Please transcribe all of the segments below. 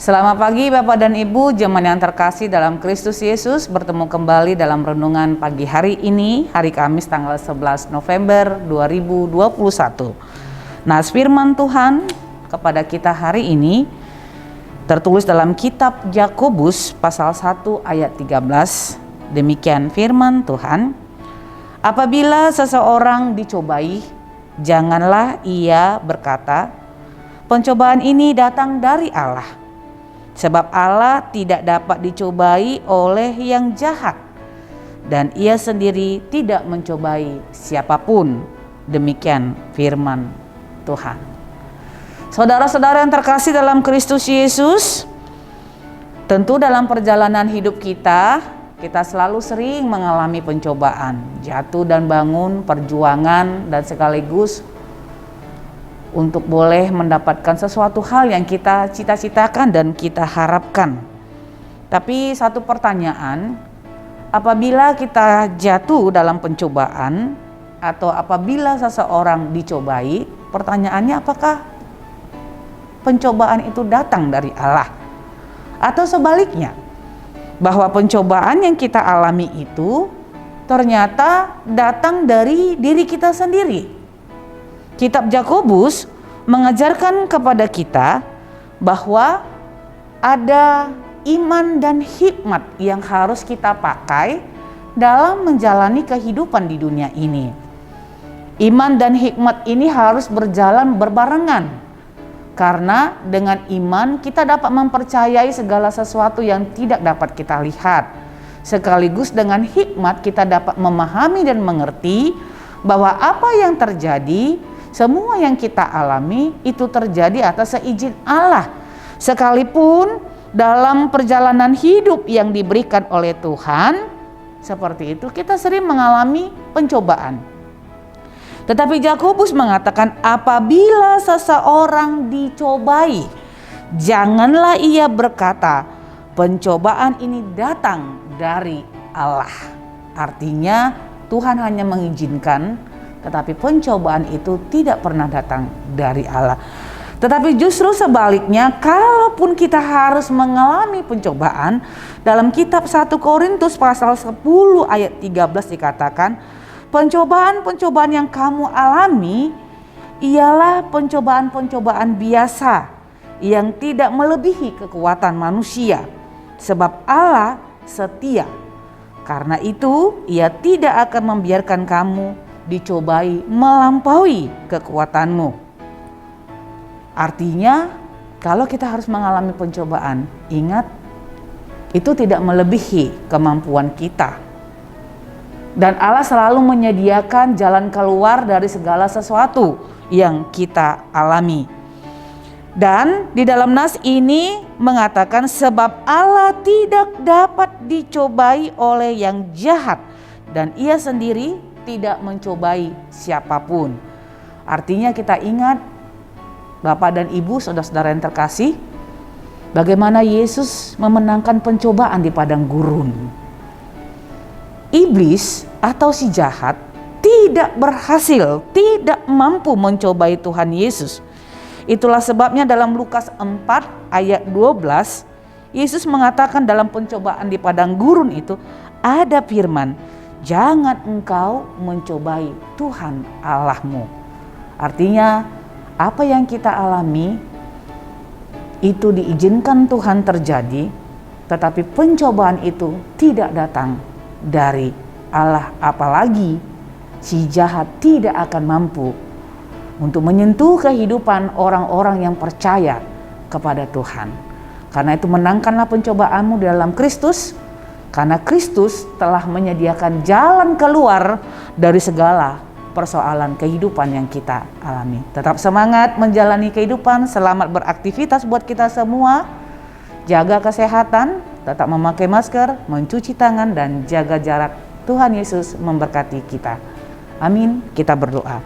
Selamat pagi Bapak dan Ibu, jemaat yang terkasih dalam Kristus Yesus. Bertemu kembali dalam renungan pagi hari ini, hari Kamis tanggal 11 November 2021. Nas firman Tuhan kepada kita hari ini tertulis dalam kitab Yakobus pasal 1 ayat 13. Demikian firman Tuhan. Apabila seseorang dicobai, janganlah ia berkata, pencobaan ini datang dari Allah. Sebab Allah tidak dapat dicobai oleh yang jahat, dan ia sendiri tidak mencobai siapapun. Demikian firman Tuhan. Saudara-saudara yang terkasih dalam Kristus Yesus, tentu dalam perjalanan hidup kita selalu sering mengalami pencobaan, jatuh dan bangun, perjuangan, dan sekaligus untuk boleh mendapatkan sesuatu hal yang kita cita-citakan dan kita harapkan. Tapi satu pertanyaan, apabila kita jatuh dalam pencobaan atau apabila seseorang dicobai, pertanyaannya apakah pencobaan itu datang dari Allah? Atau sebaliknya, bahwa pencobaan yang kita alami itu ternyata datang dari diri kita sendiri. Kitab Yakobus mengajarkan kepada kita bahwa ada iman dan hikmat yang harus kita pakai dalam menjalani kehidupan di dunia ini. Iman dan hikmat ini harus berjalan berbarengan, karena dengan iman kita dapat mempercayai segala sesuatu yang tidak dapat kita lihat. Sekaligus dengan hikmat kita dapat memahami dan mengerti bahwa apa yang terjadi, semua yang kita alami itu terjadi atas seizin Allah. Sekalipun dalam perjalanan hidup yang diberikan oleh Tuhan, seperti itu kita sering mengalami pencobaan. Tetapi Yakobus mengatakan apabila seseorang dicobai, janganlah ia berkata pencobaan ini datang dari Allah. Artinya Tuhan hanya mengizinkan, tetapi pencobaan itu tidak pernah datang dari Allah. Tetapi justru sebaliknya, kalaupun kita harus mengalami pencobaan, dalam kitab 1 Korintus pasal 10 ayat 13 dikatakan, pencobaan-pencobaan yang kamu alami ialah pencobaan-pencobaan biasa yang tidak melebihi kekuatan manusia, sebab Allah setia. Karena itu, Ia tidak akan membiarkan kamu dicobai melampaui kekuatanmu. Artinya, kalau kita harus mengalami pencobaan, ingat, itu tidak melebihi kemampuan kita. Dan Allah selalu menyediakan jalan keluar dari segala sesuatu yang kita alami. Dan di dalam nas ini mengatakan sebab Allah tidak dapat dicobai oleh yang jahat, dan Ia sendiri tidak mencobai siapapun. Artinya kita ingat, Bapak dan Ibu, saudara-saudara yang terkasih, bagaimana Yesus memenangkan pencobaan di padang gurun. Iblis atau si jahat tidak berhasil, tidak mampu mencobai Tuhan Yesus. Itulah sebabnya dalam Lukas 4 ayat 12, Yesus mengatakan dalam pencobaan di padang gurun itu ada firman, jangan engkau mencobai Tuhan Allahmu. Artinya apa yang kita alami itu diizinkan Tuhan terjadi, tetapi pencobaan itu tidak datang dari Allah. Apalagi si jahat tidak akan mampu untuk menyentuh kehidupan orang-orang yang percaya kepada Tuhan. Karena itu menangkanlah pencobaanmu di dalam Kristus, karena Kristus telah menyediakan jalan keluar dari segala persoalan kehidupan yang kita alami. Tetap semangat menjalani kehidupan, selamat beraktivitas buat kita semua. Jaga kesehatan, tetap memakai masker, mencuci tangan, dan jaga jarak. Tuhan Yesus memberkati kita. Amin. Kita berdoa.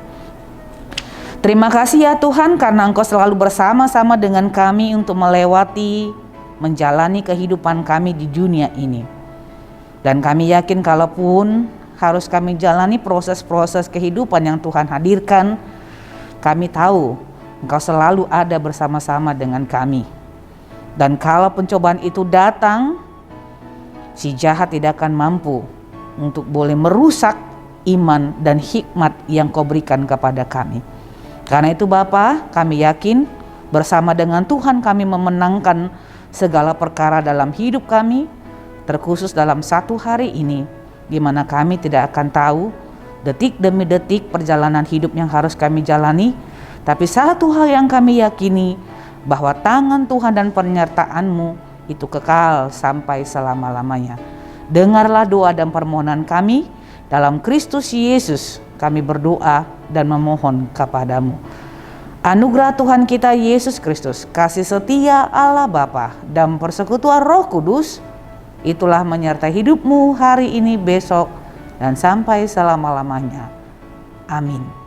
Terima kasih ya Tuhan, karena Engkau selalu bersama-sama dengan kami untuk menjalani kehidupan kami di dunia ini. Dan kami yakin kalaupun harus kami jalani proses-proses kehidupan yang Tuhan hadirkan, kami tahu Engkau selalu ada bersama-sama dengan kami. Dan kalau pencobaan itu datang, si jahat tidak akan mampu untuk boleh merusak iman dan hikmat yang Kau berikan kepada kami. Karena itu Bapa, kami yakin bersama dengan Tuhan kami memenangkan segala perkara dalam hidup kami, terkhusus dalam satu hari ini, di mana kami tidak akan tahu detik demi detik perjalanan hidup yang harus kami jalani. Tapi satu hal yang kami yakini, bahwa tangan Tuhan dan penyertaan-Mu itu kekal sampai selama-lamanya. Dengarlah doa dan permohonan kami, dalam Kristus Yesus kami berdoa dan memohon kepadamu. Anugerah Tuhan kita Yesus Kristus, kasih setia Allah Bapa dan persekutuan Roh Kudus, itulah menyertai hidupmu hari ini, besok, dan sampai selama-lamanya. Amin.